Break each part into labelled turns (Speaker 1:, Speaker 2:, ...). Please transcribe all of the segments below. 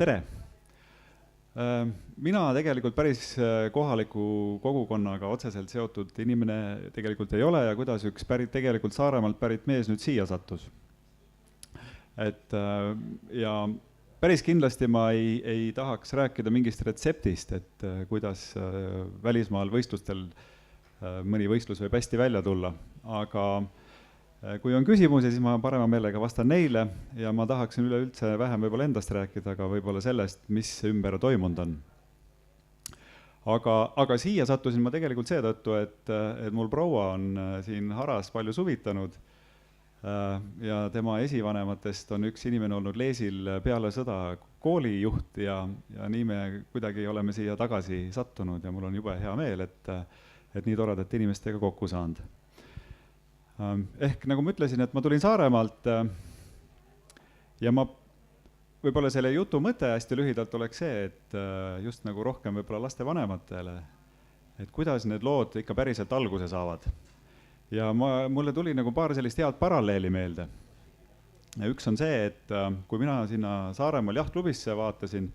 Speaker 1: Tere! Mina tegelikult päris kohaliku kogukonnaga otseselt seotud inimene tegelikult ei ole ja kuidas üks tegelikult Saaremaalt pärit mees nüüd siia sattus. Ja päris kindlasti ma ei tahaks rääkida mingist retseptist, et kuidas välismaal võistlustel mõni võistlus võib hästi välja tulla, aga kui on küsimusi, siis ma parema meelega vastan neile ja ma tahaksin üleüldse vähem võib-olla endast rääkida, aga võib-olla sellest, mis ümber toimunud on. Aga siia sattusin ma tegelikult seetõttu, et mul proua on siin Haras palju suvitanud ja tema esivanematest on üks inimene olnud Leesil peale sõda koolijuht ja nii me kuidagi oleme siia tagasi sattunud ja mul on jube hea meel, et nii toredate inimestega kokku saanud. Ehk nagu ma ütlesin, et ma tulin Saaremaalt ja ma võib-olla selle jutu mõte hästi lühidalt oleks see, et just nagu rohkem võib-olla laste vanematele, et kuidas need lood ikka päriselt alguse saavad. Ja mulle tuli nagu paar sellist head paralleeli meelde. Ja üks on see, et kui mina sinna Saaremaal jahtklubisse vaatasin,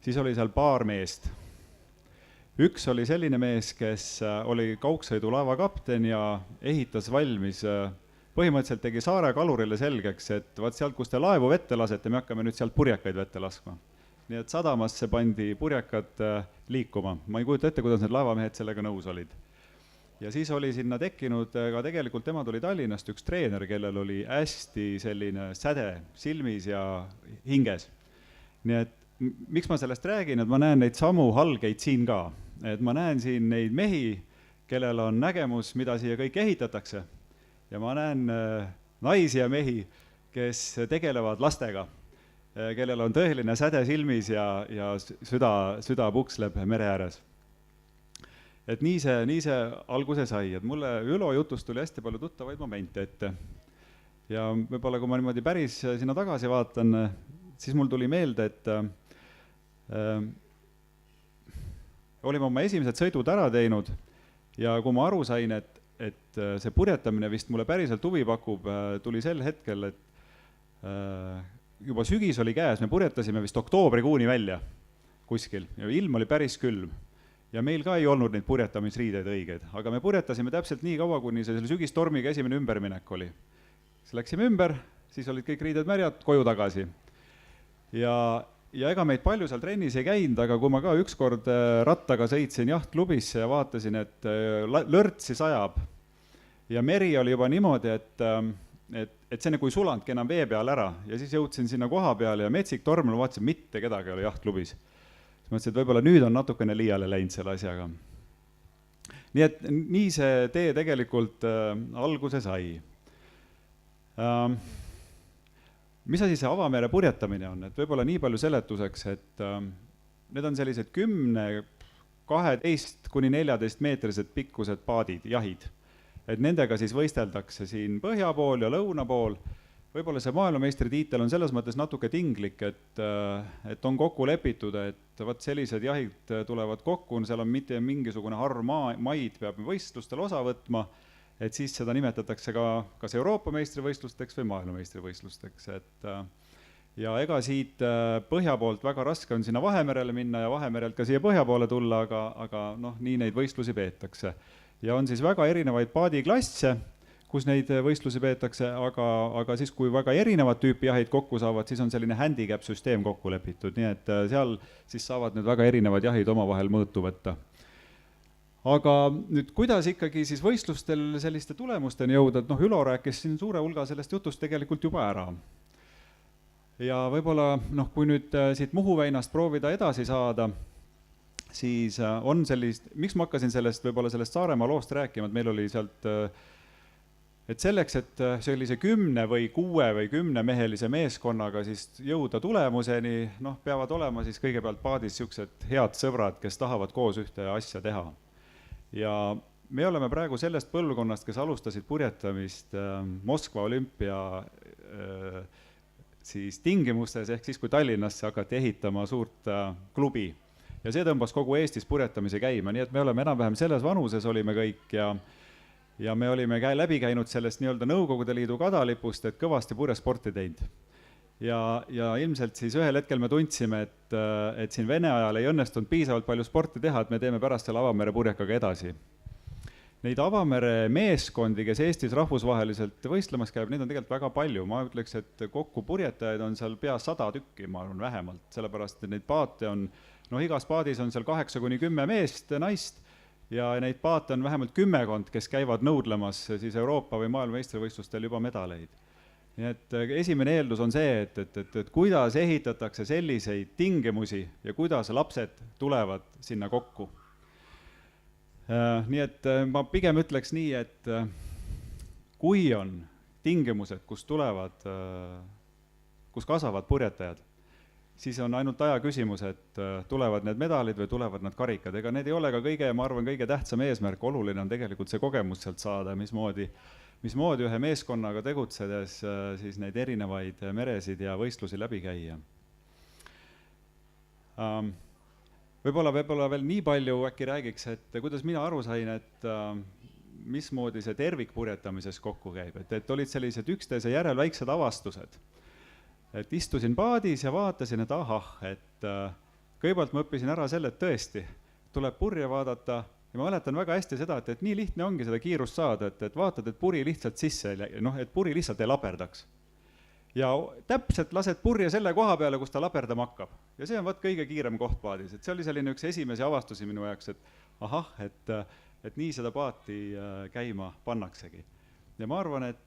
Speaker 1: siis oli seal paar meest. Üks oli selline mees, kes oli kaugsõidulaeva kapten ja ehitas valmis, põhimõtteliselt tegi Saare kalurile selgeks, et vaat sealt, kus te laevu vette lasete, me hakkame nüüd sealt purjekaid vette laskma. Nii et sadamasse pandi purjekad liikuma. Ma ei kujuta ette, kuidas need laevamehed sellega nõus olid. Ja siis oli sinna tekkinud, aga tegelikult tema tuli Tallinnast üks treener, kellel oli hästi selline säde silmis ja hinges. Nii et miks ma sellest räägin, et ma näen neid samu halgeid siin ka. Et ma näen siin neid mehi, kellel on nägemus, mida siia kõik ehitatakse. Ja ma näen naisi ja mehi, kes tegelevad lastega, kellel on tõeline säde silmis ja süda puksleb mere ääres. Et nii see alguse sai, et mulle Ülo jutust tuli hästi palju tuttavaid momente ette. Ja võib-olla kui ma niimoodi päris sinna tagasi vaatan, siis mul tuli meelde, et olime oma esimesed sõidud ära teinud ja kui ma aru sain, et see purjetamine vist mulle päriselt huvi pakub, tuli sel hetkel, et juba sügis oli käes, me purjetasime vist oktoobrikuuni välja kuskil ja ilm oli päris külm ja meil ka ei olnud neid purjetamisriideid õigeid, aga me purjetasime täpselt nii kaua, kuni selle sügistormiga esimene ümberminek oli. Siis läksime ümber, siis olid kõik riided märjad, koju tagasi ja ega meid palju seal trennis ei käinud, aga kui ma ka ükskord rattaga sõitsin jahtklubisse ja vaatasin, et lörtsi sajab ja meri oli juba niimoodi, et see nagu ei sulandki enam vee peal ära ja siis jõudsin sinna koha peale ja metsik torm, vaatasin, mitte kedagi oli jahtklubis. Siis mõtlesin, et võib-olla nüüd on natukene liiale läinud selle asjaga. Nii et nii see tee tegelikult alguse sai. Mis asi see avamere purjetamine on? Et võib-olla nii palju seletuseks, et need on sellised 10, 12 kuni 14 meetrised pikkused paadid, jahid. Et nendega siis võisteldakse siin põhja pool ja lõuna pool. Võib-olla see maailmameistritiitel on selles mõttes natuke tinglik, et on kokku lepitud, et vaat sellised jahid tulevad kokku, seal on mitte mingisugune harv maid, peab võistlustel osa võtma, et siis seda nimetatakse ka kas Euroopa meistrivõistlusteks või maailmameistrivõistlusteks. Ja ega siit põhja poolt väga raske on sinna Vahemerele minna ja Vahemerelt ka siia põhja poole tulla, aga nii neid võistlusi peetakse. Ja on siis väga erinevaid paadiklasse, kus neid võistlusi peetakse, aga siis kui väga erinevad tüüpi jahid kokku saavad, siis on selline handicap-süsteem kokku lepitud, nii et seal siis saavad need väga erinevad jahid omavahel mõõtu võtta. Aga nüüd kuidas ikkagi siis võistlustel selliste tulemusteni jõuda, et Ülo rääkis siin suure hulga sellest jutust tegelikult juba ära. Ja võib-olla, kui nüüd siit Muhu veinast proovida edasi saada, siis on sellist, miks ma hakkasin võib-olla sellest Saaremaa loost rääkima, et meil oli sealt, et selleks, et sellise 10 või 6 või 10 mehelise meeskonnaga siis jõuda tulemuseni, peavad olema siis kõigepealt paadis siuksed head sõbrad, kes tahavad koos ühte asja teha. Ja me oleme praegu sellest põlvkonnast, kes alustasid purjetamist Moskva olümpia siis tingimustes, ehk siis kui Tallinnasse hakati ehitama suurt klubi. Ja see tõmbas kogu Eestis purjetamise käima, nii et me oleme enam-vähem selles vanuses olime kõik ja me olime läbi käinud sellest nii-öelda Nõukogude Liidu kadalipust, et kõvasti purjesporti teinud. ja ilmselt siis ühel hetkel me tundsime, et siin Vene ajal ei õnnestunud piisavalt palju sporti teha, et me teeme pärast selle avamere purjekaga edasi. Neid avamere meeskondi, kes Eestis rahvusvaheliselt võistlemas käib, neid on tegelikult väga palju. Ma ütleks, et kokku purjetajaid on seal pea 100 tükki, ma arvan vähemalt, sellepärast et neid paate on, igas paadis on seal 8-10 meest, naist, ja neid paate on vähemalt 10, kes käivad nõudlemas siis Euroopa või maailmameistrivõistlustel juba medaleid. Nii et esimene eeldus on see, et kuidas ehitatakse selliseid tingimusi ja kuidas lapsed tulevad sinna kokku. Nii et ma pigem ütleks nii, et kui on tingimused, kus kasvavad purjetajad, siis on ainult aja küsimus, et tulevad need medalid või tulevad need karikad. Ega need ei ole ka ma arvan, kõige tähtsam eesmärk. Oluline on tegelikult see kogemus sealt saada, mismoodi ühe meeskonnaga tegutsedes siis neid erinevaid meresid ja võistlusi läbi käia. Võib-olla veel nii palju äkki räägiks, et kuidas mina aru sain, et mismoodi see tervik purjetamises kokku käib. Et olid sellised üksteise järel väiksed avastused. Et istusin paadis ja vaatasin, et et kõigepealt ma õppisin ära selle, et tõesti tuleb purje vaadata ja ma mäletan väga hästi seda, et nii lihtne ongi seda kiirust saada, et vaatad, et puri lihtsalt sisse, et puri lihtsalt ei laperdaks. Ja täpselt lased purje selle koha peale, kus ta laperdama hakkab. Ja see on kõige kiirem koht paadis. Et see oli selline üks esimesi avastusi minu jaoks, et et nii seda paati käima pannaksegi. Ja ma arvan, et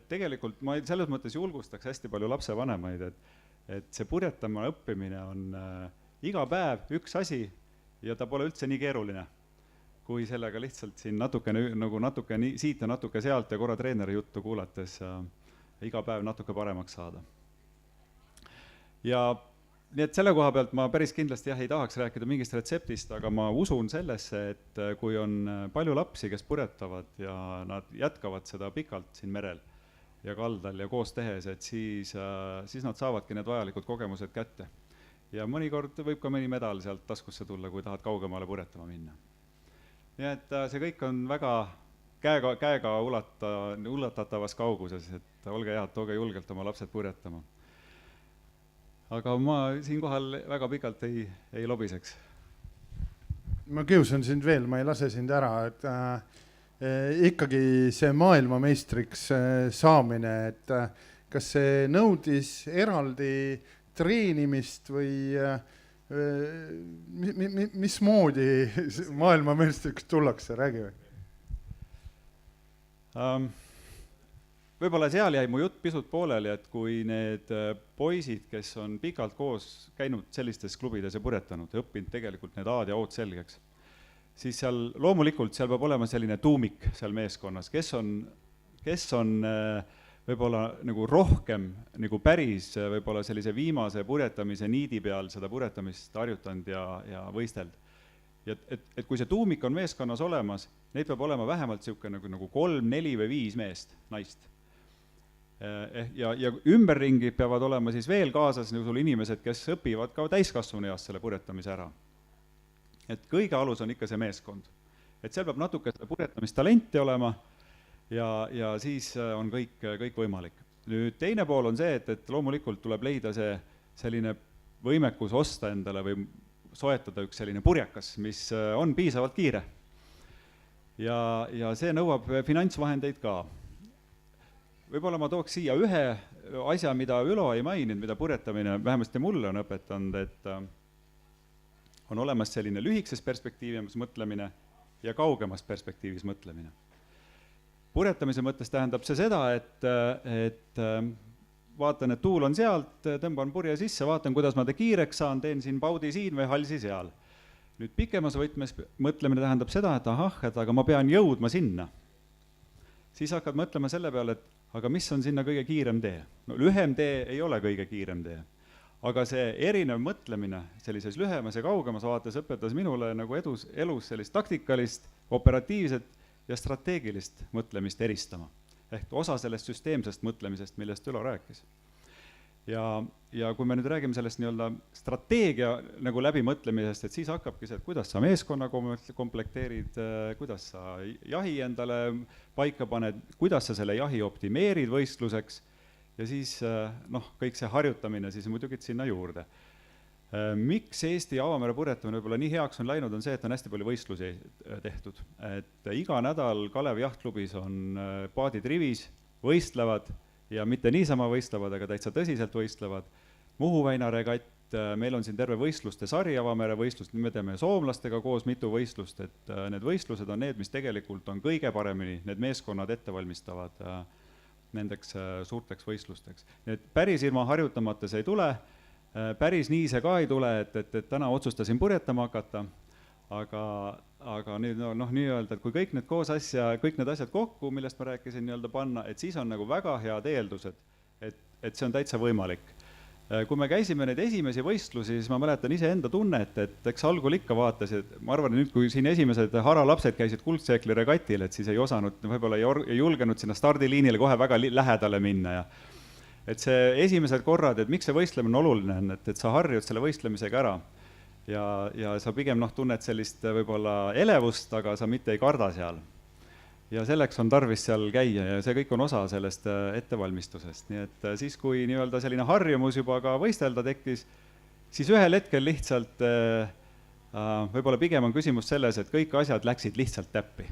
Speaker 1: tegelikult ma selles mõttes julgustaks hästi palju lapsevanemaid, et see purjetama õppimine on iga päev üks asi ja ta pole üldse nii keeruline, kui sellega lihtsalt siin natuke siit ja natuke sealt ja korra treeneri juttu kuulates iga päev natuke paremaks saada. Ja nii et selle koha pealt ma päris kindlasti ei tahaks rääkida mingist retseptist, aga ma usun sellesse, et kui on palju lapsi, kes purjetavad ja nad jätkavad seda pikalt siin merel ja kaldal ja koos tehes, et siis nad saavadki need vajalikud kogemused kätte. Ja mõnikord võib ka mõni medal sealt taskusse tulla, kui tahad kaugemale purjetama minna. Nii et see kõik on väga käega ulatatavas kauguses, et olge head, tooge julgelt oma lapsed purjetama. Aga ma siinkohal väga pikalt ei lobiseks.
Speaker 2: Ma kiusan sind veel, ma ei lase sind ära, et ikkagi see maailmameistriks saamine, et kas see nõudis eraldi treenimist või mismoodi maailmameistriks tullakse, räägi või?
Speaker 1: Võib-olla seal jäi mu jutt pisut pooleli, et kui need poisid, kes on pikalt koos käinud sellistes klubides ja purjetanud ja õppinud tegelikult need A-d ja O-d selgeks, siis seal loomulikult seal peab olema selline tuumik seal meeskonnas, kes on võib-olla nagu rohkem nagu päris võib-olla sellise viimase purjetamise niidi peal seda purjetamist harjutanud ja võisteld. Et kui see tuumik on meeskonnas olemas, neid peab olema vähemalt nagu 3, 4 või 5 meest, naist. Ja ümberringi peavad olema siis veel kaasas sul inimesed, kes õpivad ka täiskasvanu eas selle purjetamise ära. Et kõige alus on ikka see meeskond. Et seal peab natuke seda purjetamistalenti olema ja siis on kõik võimalik. Nüüd teine pool on see, et loomulikult tuleb leida see selline võimekus osta endale või soetada üks selline purjekas, mis on piisavalt kiire. Ja see nõuab finantsvahendeid ka. Võib-olla ma tooks siia ühe asja, mida Ülo ei maininud, mida purjetamine vähemasti mulle on õpetanud, et on olemas selline lühikeses perspektiivis mõtlemine ja kaugemas perspektiivis mõtlemine. Purjetamise mõttes tähendab see seda, et vaatan, et tuul on sealt, tõmban purje sisse, vaatan, kuidas ma kiireks saan, teen siin paudi siin või halsi seal. Nüüd pikemas võtmes mõtlemine tähendab seda, et aga ma pean jõudma sinna. Siis hakkad mõtlema selle peale, et aga mis on sinna kõige kiirem tee? No lühem tee ei ole kõige kiirem tee. Aga see erinev mõtlemine sellises lühemas ja kaugemas vaates õpetas minule nagu elus sellist taktikalist, operatiivset ja strateegilist mõtlemist eristama. Ehk osa sellest süsteemsest mõtlemisest, millest Ülo rääkis. Ja kui me nüüd räägime sellest nii-öelda strateegia nagu läbimõtlemisest, et siis hakkabki see, et kuidas sa meeskonna komplekteerid, kuidas sa jahi endale paika paned, kuidas sa selle jahi optimeerid võistluseks ja siis noh, kõik see harjutamine siis muidugi sinna juurde. Miks Eesti avamere purjetamine võib-olla nii heaks on läinud, on see, et on hästi palju võistlusi tehtud. Et iga nädal Kalevi jahtklubis on paadid rivis, võistlevad ja mitte niisama võistlevad, aga täitsa tõsiselt võistlevad. Muhu väina regatt, meil on siin terve võistluste sari avamere võistlust, me teeme soomlastega koos mitu võistlust, et need võistlused on need, mis tegelikult on kõige paremini, need meeskonnad ette valmistavad nendeks suurteks võistlusteks. Need päris ilma harjutamata see ei tule, päris nii see ka ei tule, et täna otsustasin purjetama hakata, aga nüüd noh, nii-öelda, et kui kõik need asjad kokku, millest ma rääkisin nii-öelda panna, et siis on nagu väga head eeldused, et see on täitsa võimalik. Kui me käisime neid esimesi võistlusi, siis ma mäletan ise enda tunnet, et eks algul ikka vaatasid, ma arvan, nüüd kui siin esimesed haralapsed käisid Kuldseekli regatil, et siis ei osanud, võib-olla ei julgenud sinna stardiliinile kohe väga lähedale minna ja et see esimesed korrad, et miks see võistlemine on oluline on, et sa harjud selle võistlemisega ära ja sa pigem tunned sellist võib-olla elevust, aga sa mitte ei karda seal. Ja selleks on tarvis seal käia ja see kõik on osa sellest ettevalmistusest. Nii et siis, kui nii-öelda selline harjumus juba ka võistelda tekkis, siis ühel hetkel lihtsalt võib-olla pigem on küsimus selles, et kõik asjad läksid lihtsalt täppi.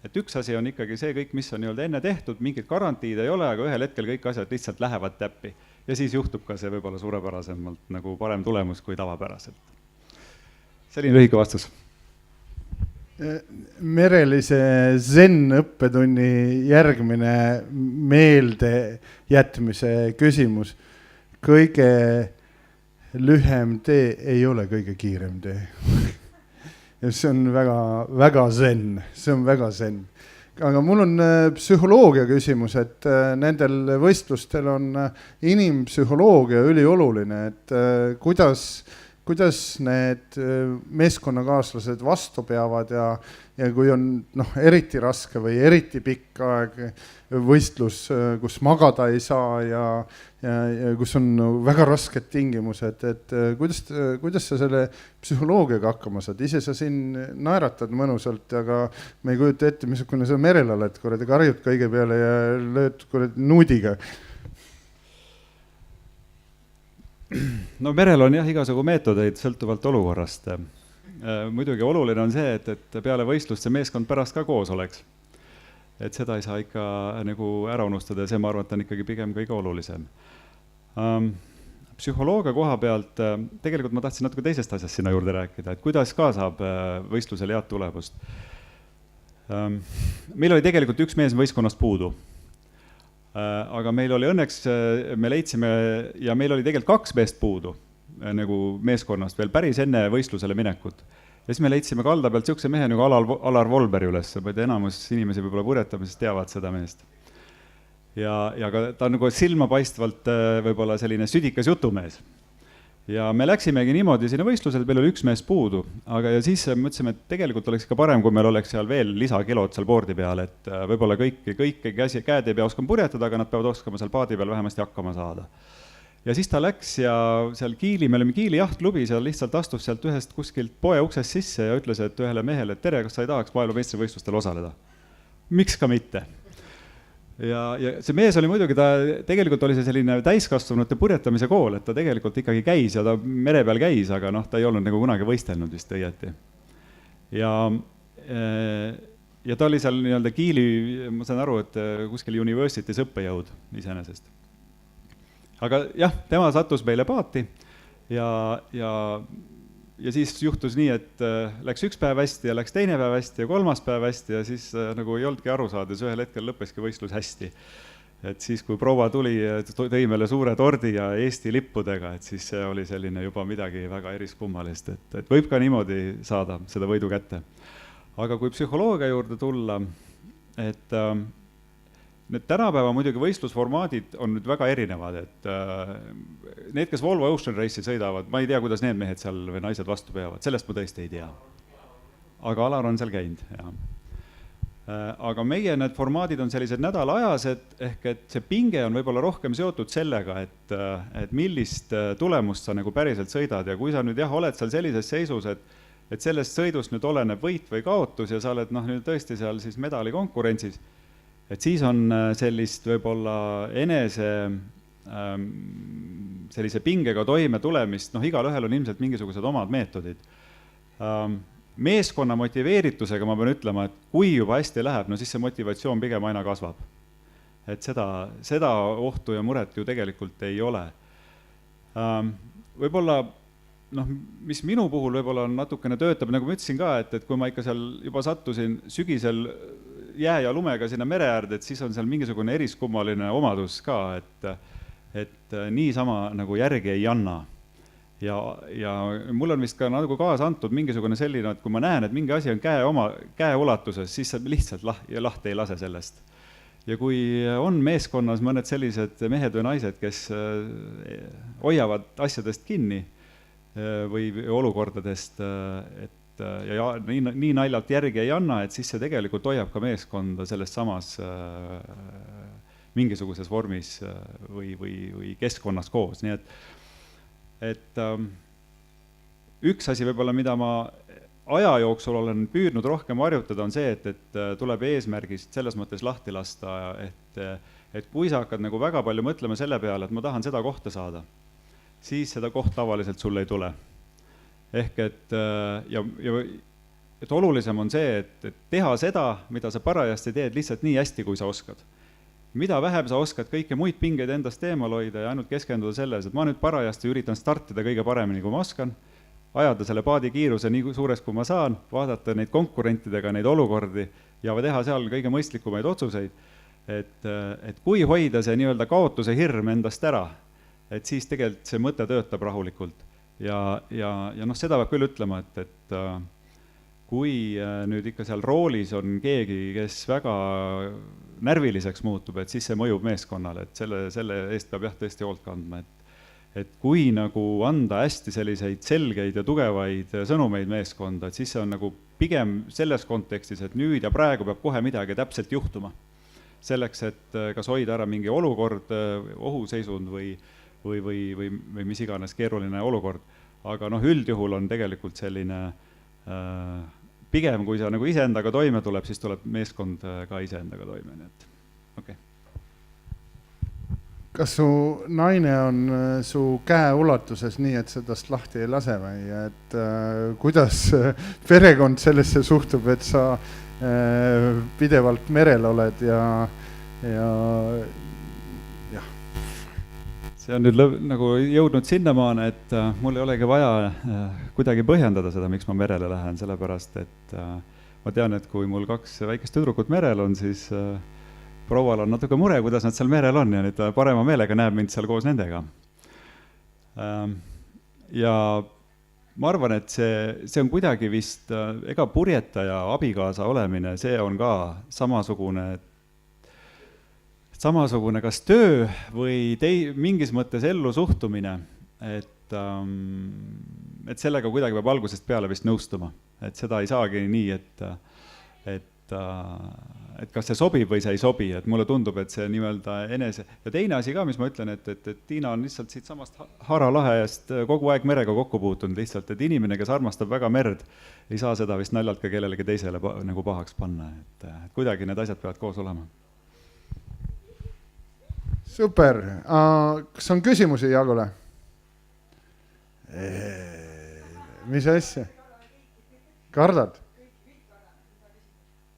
Speaker 1: Et üks asi on ikkagi see kõik, mis on nii-öelda enne tehtud, mingid garantiid ei ole, aga ühel hetkel kõik asjad lihtsalt lähevad täppi. Ja siis juhtub ka see võib-olla suurepärasemalt nagu parem tulemus kui tavapäraselt. Selline lühike vastus.
Speaker 2: Merelise zen õppetunni järgmine meelde jätmise küsimus. Kõige lühem tee ei ole kõige kiirem tee. Ja see on väga zen, see on väga zen. Aga mul on psühholoogia küsimus, et nendel võistlustel on inimpsühholoogia ülioluline, et kuidas need meeskonnakaaslased vastu peavad ja kui on eriti raske või eriti pikk aeg võistlus, kus magada ei saa ja kus on väga rasked tingimused, et kuidas sa selle psühholoogiaga hakkama saad? Ise sa siin naeratad mõnusalt, aga me ei kujuta ette, missugune sa merel oled, kuradi karjud kõige peale ja lööd kuradi nuudiga.
Speaker 1: No merel on jah igasugu meetodeid sõltuvalt olukorrast. Muidugi oluline on see, et peale võistlust see meeskond pärast ka koos oleks. Et seda ei saa ikka nagu ära unustada ja see ma arvan, et on ikkagi pigem kõige olulisem. Psühholoogia koha pealt, tegelikult ma tahtsin natuke teisest asjast sinna juurde rääkida, et kuidas ka saab võistlusel head tulemust. Meil oli tegelikult üks mees võistkonnast puudu. Aga meil oli õnneks, me leidsime ja meil oli tegelikult 2 meest puudu nagu meeskonnast veel päris enne võistlusele minekut. Ja siis me leidsime kalda pealt siukse mehe nagu Alar Volberi üles, enamus inimesi võib-olla purjetamisest teavad seda meest. Ja ka ta on nagu silmapaistvalt võib-olla selline südikas jutumees. Ja me läksimegi niimoodi sinna võistlusele, meil oli 1 mees puudu, aga ja siis mõtlesime, et tegelikult oleks ikka parem, kui meil oleks seal veel lisakilod seal boardi peal, et võib-olla kõik käed ei pea oskama purjetada, aga nad peavad oskama seal paadi peal vähemasti hakkama saada. Ja siis ta läks ja seal me olime Kiili jahtklubi, seal lihtsalt astus sealt ühest kuskilt poe uksest sisse ja ütles, et ühele mehele, et tere, kas sa ei tahaks maailmameistrivõistlustel osaleda? Miks ka mitte? Ja see mees oli muidugi, ta tegelikult oli see selline täiskasvanute purjetamise kool, et ta tegelikult ikkagi käis ja ta mere peal käis, aga ta ei olnud nagu kunagi võistelnud vist õieti. Ja ta oli seal nii-öelda Kiili, ma saan aru, et kuskil universities õppejõud iseenesest. Aga jah, tema sattus meile paati ja siis juhtus nii, et läks 1 päev hästi ja läks 2 päev hästi ja 3 päev hästi ja siis nagu ei olnudki aru saada, ühel hetkel lõppeski võistlus hästi. Et siis, kui proua tuli, tõi meile suure tordi ja Eesti lippudega, et siis see oli selline juba midagi väga eriskummalist, et võib ka niimoodi saada seda võidu kätte. Aga kui psühholoogia juurde tulla, et need tänapäeva muidugi võistlusformaadid on nüüd väga erinevad, et need, kes Volvo Ocean Race'i sõidavad, ma ei tea, kuidas need mehed seal või naised vastu peavad, sellest ma tõesti ei tea. Aga Alar on seal käinud, jah. Aga meie need formaadid on sellised nädalaajased, ehk et see pinge on võib-olla rohkem seotud sellega, et millist tulemust sa nagu päriselt sõidad ja kui sa nüüd oled seal sellises seisus, et sellest sõidust nüüd oleneb võit või kaotus ja sa oled nüüd tõesti seal siis medali konkurentsis, et siis on sellist võib-olla sellise pingega toime tulemist, noh, igal ühel on ilmselt mingisugused omad meetodid. Meeskonna motiveeritusega ma pean ütlema, et kui juba hästi läheb, no siis see motivatsioon pigem aina kasvab. Et seda ohtu ja muret ju tegelikult ei ole. Võib-olla, noh, mis minu puhul võib-olla on natukene töötab, nagu ma ütlesin ka, et kui ma ikka seal juba sattusin sügisel jää ja lumega sinna mere äärde, et siis on seal mingisugune eriskummaline omadus ka, et niisama nagu järgi ei anna. Ja mul on vist ka nagu kaasa antud mingisugune selline, et kui ma näen, et mingi asi on käe ulatuses, siis sa lihtsalt lahti ei lase sellest. Ja kui on meeskonnas mõned sellised mehed või naised, kes hoiavad asjadest kinni või olukordadest, ja nii naljalt järgi ei anna, et siis see tegelikult hoiab ka meeskonda selles samas mingisuguses vormis või keskkonnas koos. Nii et üks asi võib-olla, mida ma aja jooksul olen püüdnud rohkem harjutada, on see, et tuleb eesmärgist selles mõttes lahti lasta, et kui sa hakkad nagu väga palju mõtlema selle peale, et ma tahan seda kohta saada, siis seda koht tavaliselt sulle ei tule. Ehk et olulisem on see, et teha seda, mida sa parajasti teed lihtsalt nii hästi, kui sa oskad. Mida vähem sa oskad kõike muid pingeid endast eemal hoida ja ainult keskenduda selles, et ma nüüd parajasti üritan startida kõige paremini, kui ma oskan, ajada selle paadi kiiruse nii suures, kui ma saan, vaadata neid konkurentidega, neid olukordi ja teha seal kõige mõistlikumaid otsuseid. Et kui hoida see nii-öelda kaotuse hirm endast ära, et siis tegelikult see mõte töötab rahulikult. Ja noh, seda peab küll ütlema, et kui nüüd ikka seal roolis on keegi, kes väga närviliseks muutub, et siis see mõjub meeskonnale, et selle eest peab jah tõesti hoolt kandma, et kui nagu anda hästi selliseid selgeid ja tugevaid sõnumeid meeskonda, et siis see on nagu pigem selles kontekstis, et nüüd ja praegu peab kohe midagi täpselt juhtuma. Selleks, et kas hoida ära mingi olukord, ohuseisund või mis iganes keeruline olukord. Aga noh, üldjuhul on tegelikult selline pigem, kui sa nagu iseendaga toime tuleb, siis tuleb meeskond ka iseendaga toime. Nii et, okay.
Speaker 2: Kas su naine on su käe ulatuses nii, et sedast lahti ei lase või? Et kuidas perekond sellesse suhtub, et sa pidevalt merel oled ja
Speaker 1: see on nüüd nagu jõudnud sinnamaane, et mul ei olegi vaja kuidagi põhjendada seda, miks ma merele lähen, sellepärast, et ma tean, et kui mul 2 väikest tüdrukut merel on, siis proual on natuke mure, kuidas nad seal merel on ja nüüd parema meelega näeb mind seal koos nendega. Ja ma arvan, et see on kuidagi vist, ega purjetaja abikaasa olemine, see on ka samasugune kas töö või mingis mõttes ellu suhtumine, et sellega kuidagi peab algusest peale vist nõustuma. Et seda ei saagi nii, et kas see sobib või see ei sobi, et mulle tundub, et see nii-öelda enese. Ja teine asi ka, mis ma ütlen, et Tiina on lihtsalt siit samast Haralahest kogu aeg merega kokku puutunud lihtsalt, et inimene, kes armastab väga merd, ei saa seda vist naljalt ka kellelegi teisele nagu pahaks panna, et kuidagi need asjad peavad koos olema.
Speaker 2: Super. Kas on küsimusi Jaagule? Mis asja? Kardad?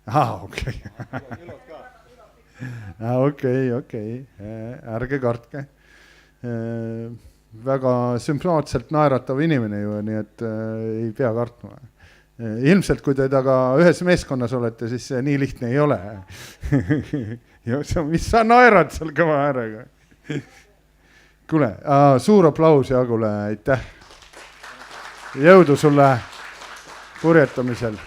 Speaker 2: Okei. Okei. Ärge kartke. Väga sümpaatselt naeratav inimene ju, nii et ei pea kartma. Ilmselt, kui te taga ühes meeskonnas olete, siis see nii lihtne ei ole. Mis sa naerad seal kõva äärega? Kuule, suur aplaus Jaagule, aitäh. Jõudu sulle purjetamisel.